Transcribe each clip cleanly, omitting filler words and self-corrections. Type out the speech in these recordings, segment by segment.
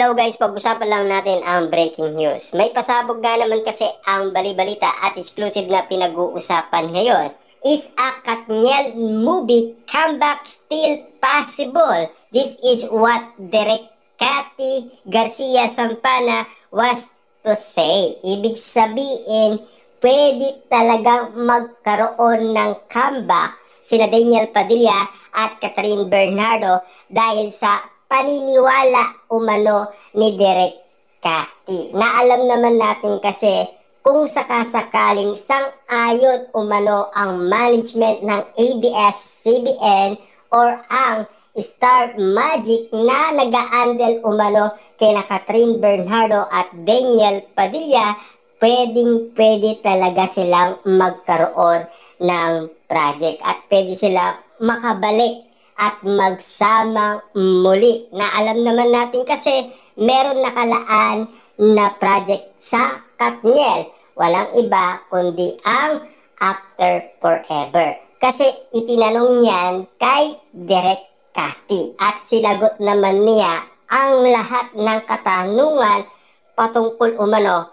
Hello guys, pag-usapan lang natin ang breaking news. May pasabog nga naman kasi ang balibalita at exclusive na pinag-uusapan ngayon is a Katniel movie comeback still possible. This is what Direk Cathy Garcia Sampana was to say. Ibig sabihin, pwede talagang magkaroon ng comeback sina Daniel Padilla at Catherine Bernardo dahil sa paniniwala umano ni Direk Cathy. Na alam naman natin kasi kung sakasakaling sang-ayon umano ang management ng ABS-CBN or ang Star Magic na nag-aandel umano kina Catherine Bernardo at Daniel Padilla, pwedeng-pwede talaga silang magkaroon ng project at pwede sila makabalik at magsamang muli. Na alam naman natin kasi meron nakalaan na project sa Katniel. Walang iba kundi ang After Forever. Kasi itinanong yan kay Direk Cathy at sinagot naman niya ang lahat ng katanungan patungkol umano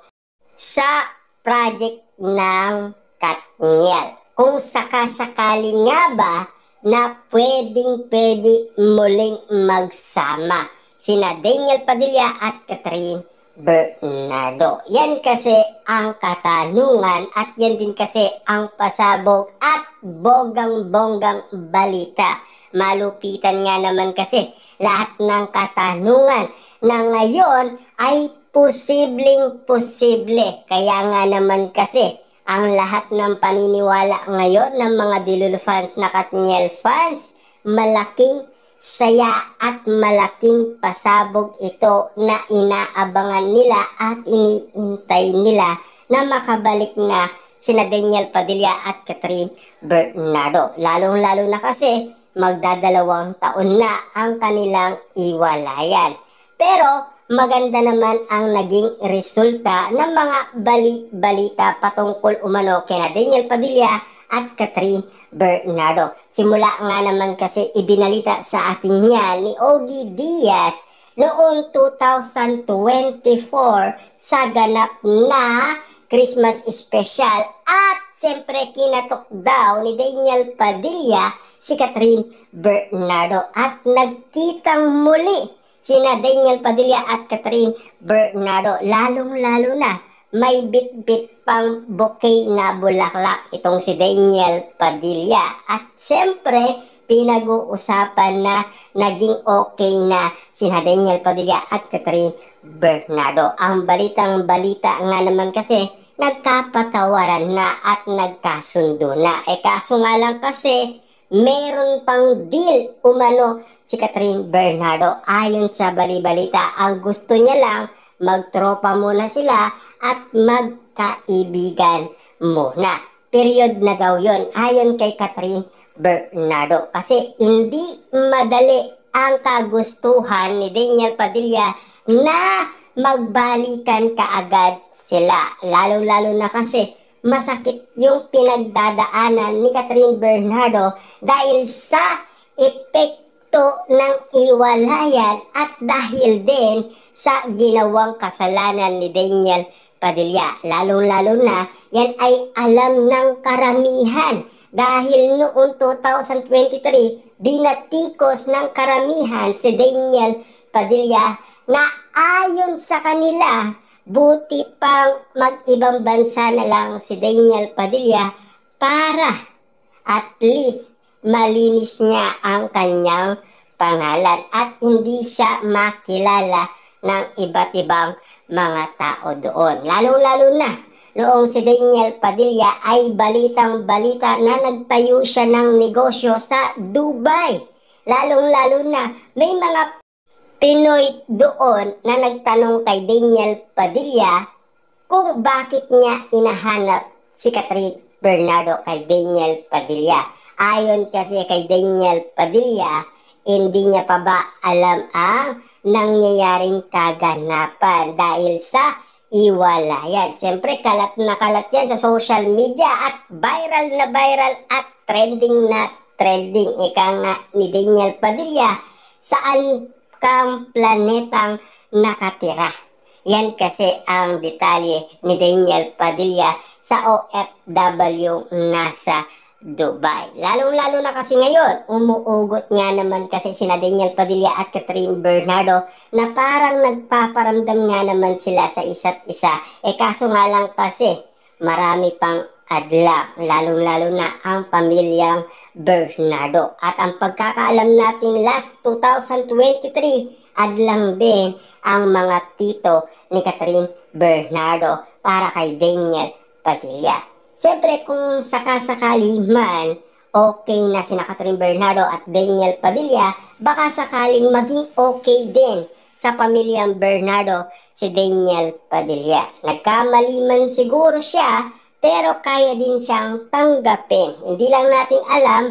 sa project ng Katniel. Kung sakasakali nga ba na pwedeng-pwede muling magsama sina Daniel Padilla at Catherine Bernardo. Yan kasi ang katanungan at yan din kasi ang pasabog at bogang-bonggang balita. Malupitan nga naman kasi lahat ng katanungan na ngayon ay posibleng-posible. Kaya nga naman kasi ang lahat ng paniniwala ngayon ng mga Dilul fans na Katniel fans, malaking saya at malaking pasabog ito na inaabangan nila at iniintay nila na makabalik na sina Daniel Padilla at Catherine Bernardo. Lalong-lalo na kasi magdadalawang taon na ang kanilang iwalayan. Pero maganda naman ang naging resulta ng mga balita patungkol umano kina Daniel Padilla at Catherine Bernardo. Simula nga naman kasi ibinalita sa ating yan ni Ogie Diaz noong 2024 sa ganap na Christmas special at siyempre kinatok daw ni Daniel Padilla si Catherine Bernardo at nagkitang muli sina Daniel Padilla at Catherine Bernardo. Lalong-lalo na may bit-bit pang bouquet na bulaklak itong si Daniel Padilla. At siyempre, pinag-uusapan na naging okay na sina Daniel Padilla at Catherine Bernardo. Ang balitang-balita nga naman kasi nagkapatawaran na at nagkasundo na. Kaso nga lang kasi meron pang deal umano si Catherine Bernardo. Ayon sa balibalita, ang gusto niya lang magtropa muna sila at magkaibigan muna. Period na daw yon ayon kay Catherine Bernardo. Kasi hindi madali ang kagustuhan ni Daniel Padilla na magbalikan kaagad sila. Lalo-lalo na kasi masakit yung pinagdadaanan ni Catherine Bernardo dahil sa epekto ng iwalayan at dahil din sa ginawang kasalanan ni Daniel Padilla. Lalong-lalo na yan ay alam ng karamihan dahil noong 2023 binatikos ng karamihan si Daniel Padilla na ayon sa kanila buti pang mag-ibang bansa na lang si Daniel Padilla para at least malinis niya ang kanyang pangalan at hindi siya makilala ng iba't ibang mga tao doon. Lalong-lalo na noong si Daniel Padilla ay balitang-balita na nagtayo siya ng negosyo sa Dubai. Lalong-lalo na may mga Pinoy doon na nagtanong kay Daniel Padilla kung bakit niya inahanap si Catherine Bernardo kay Daniel Padilla. Ayon kasi kay Daniel Padilla, hindi niya pa ba alam ang nangyayaring kaganapan dahil sa iwalayan. Siyempre kalat na kalat yan sa social media at viral na viral at trending na trending. Ika nga ni Daniel Padilla, saan kang planetang nakatira. Yan kasi ang detalye ni Daniel Padilla sa OFW nasa Dubai. Lalong-lalo na kasi ngayon, umuugot nga naman kasi sina Daniel Padilla at Catherine Bernardo na parang nagpaparamdam nga naman sila sa isa't isa. Kaso nga lang kasi, marami pang adla, lalong-lalo na ang pamilyang Bernardo. At ang pagkakaalam natin last 2023, adlang din ang mga tito ni Catherine Bernardo para kay Daniel Padilla. Siyempre kung sakasakali man okay na sina Catherine Bernardo at Daniel Padilla, baka sakaling maging okay din sa pamilyang Bernardo si Daniel Padilla. Nagkamali man siguro siya, pero kaya din siyang tanggapin. Hindi lang natin alam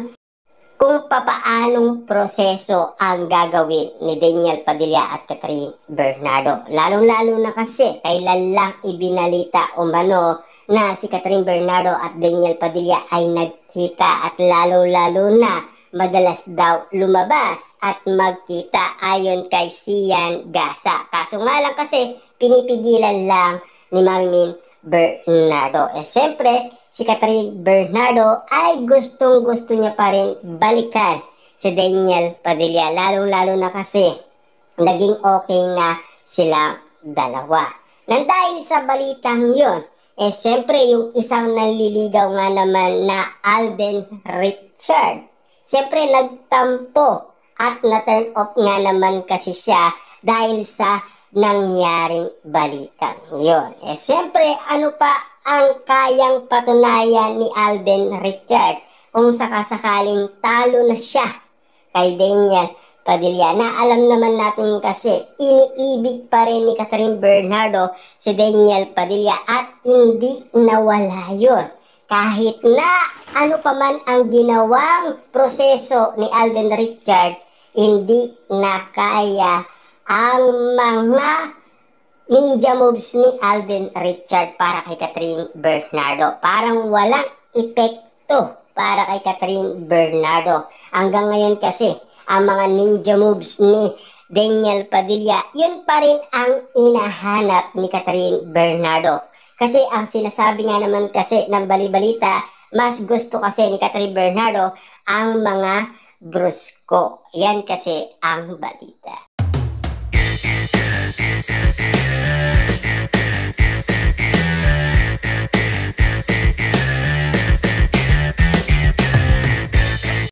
kung papaanong proseso ang gagawin ni Daniel Padilla at Catherine Bernardo. Lalong-lalo na kasi kailan lang ibinalita umano na si Catherine Bernardo at Daniel Padilla ay nagkita at lalong-lalo na madalas daw lumabas at magkita ayon kay Sian Gasa. Kaso nga lang kasi pinipigilan lang ni Mami Min Bernardo. Siyempre, si Catherine Bernardo ay gustong-gusto niya pa rin balikan si Daniel Padilla. Lalong-lalo na kasi naging okay na silang dalawa. Nang dahil sa balitang yun, siyempre yung isang nanliligaw nga naman na Alden Richard, siyempre nagtampo at na-turn off nga naman kasi siya dahil sa nangyaring balitang yun. Siyempre ano pa ang kayang patunayan ni Alden Richard kung sakasakaling talo na siya kay Daniel Padilla, na alam naman natin kasi iniibig pa rin ni Catherine Bernardo si Daniel Padilla at hindi nawala yun. Kahit na ano pa man ang ginawang proseso ni Alden Richard, hindi na kaya ang mga ninja moves ni Alden Richard para kay Catherine Bernardo. Parang walang epekto para kay Catherine Bernardo. Hanggang ngayon kasi, ang mga ninja moves ni Daniel Padilla, yun pa rin ang inahanap ni Catherine Bernardo. Kasi ang sinasabi nga naman kasi ng balibalita, mas gusto kasi ni Catherine Bernardo ang mga brusko. Yan kasi ang balita.